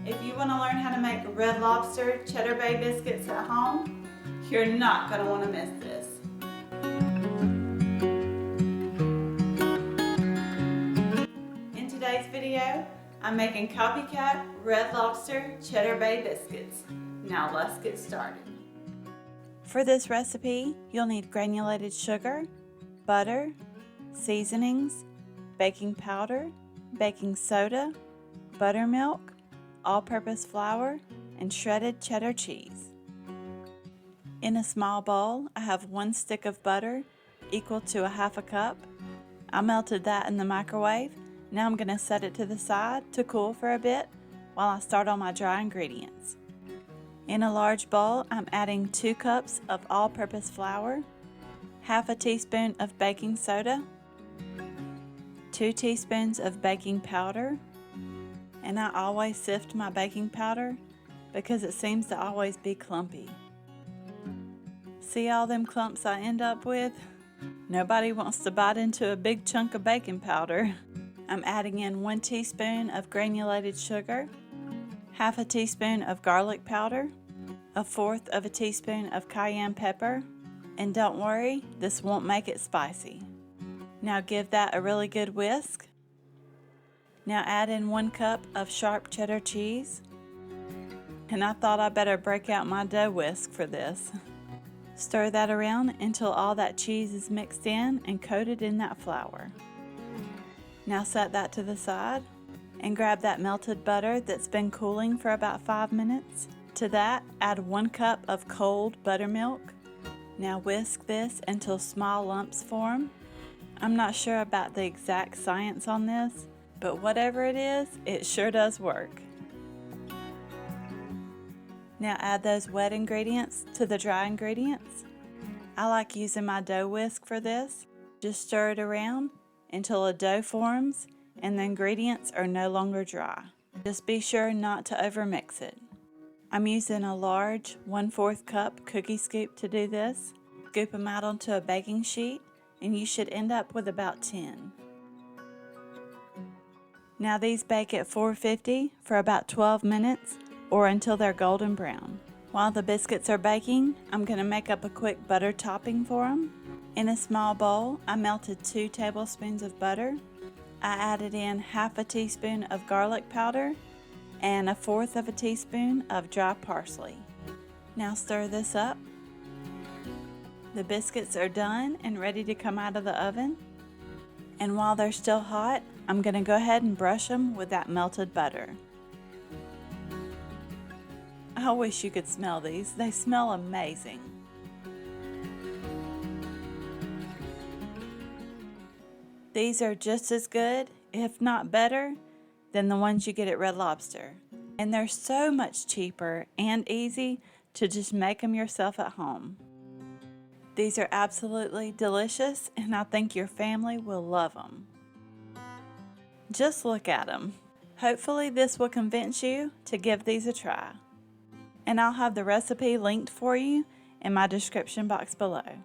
If you want to learn how to make Red Lobster Cheddar Bay biscuits at home, you're not going to want to miss this. In today's video, I'm making Copycat Red Lobster Cheddar Bay biscuits. Now let's get started. For this recipe, you'll need granulated sugar, butter, seasonings, baking powder, baking soda, buttermilk, all-purpose flour, and shredded cheddar cheese. In a small bowl, I have 1 stick of butter equal to 1/2 cup. I melted that in the microwave. Now I'm going to set it to the side to cool for a bit while I start on my dry ingredients. In a large bowl, I'm adding 2 cups of all-purpose flour, 1/2 teaspoon of baking soda, 2 teaspoons of baking powder, and I always sift my baking powder because it seems to always be clumpy. See all them clumps I end up with? Nobody wants to bite into a big chunk of baking powder. I'm adding in 1 teaspoon of granulated sugar, 1/2 teaspoon of garlic powder, 1/4 teaspoon of cayenne pepper, and don't worry, this won't make it spicy. Now give that a really good whisk. Now add in 1 cup of sharp cheddar cheese. And I thought I better break out my dough whisk for this. Stir that around until all that cheese is mixed in and coated in that flour. Now set that to the side and grab that melted butter that's been cooling for about 5 minutes. To that, add 1 cup of cold buttermilk. Now whisk this until small lumps form. I'm not sure about the exact science on this, but whatever it is, it sure does work. Now add those wet ingredients to the dry ingredients. I like using my dough whisk for this. Just stir it around until a dough forms and the ingredients are no longer dry. Just be sure not to overmix it. I'm using a large 1/4 cup cookie scoop to do this. Scoop them out onto a baking sheet and you should end up with about 10. Now these bake at 450 for about 12 minutes or until they're golden brown. While the biscuits are baking, I'm going to make up a quick butter topping for them. In a small bowl, I melted 2 tablespoons of butter. I added in 1/2 teaspoon of garlic powder and 1/4 teaspoon of dry parsley. Now stir this up. The biscuits are done and ready to come out of the oven. And while they're still hot, I'm going to go ahead and brush them with that melted butter. I wish you could smell these. They smell amazing. These are just as good, if not better, than the ones you get at Red Lobster. And they're so much cheaper and easy to just make them yourself at home. These are absolutely delicious, and I think your family will love them. Just look at them. Hopefully this will convince you to give these a try. And I'll have the recipe linked for you in my description box below.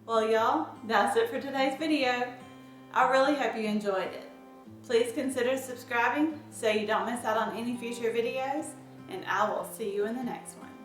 Well y'all, that's it for today's video. I really hope you enjoyed it. Please consider subscribing so you don't miss out on any future videos, and I will see you in the next one.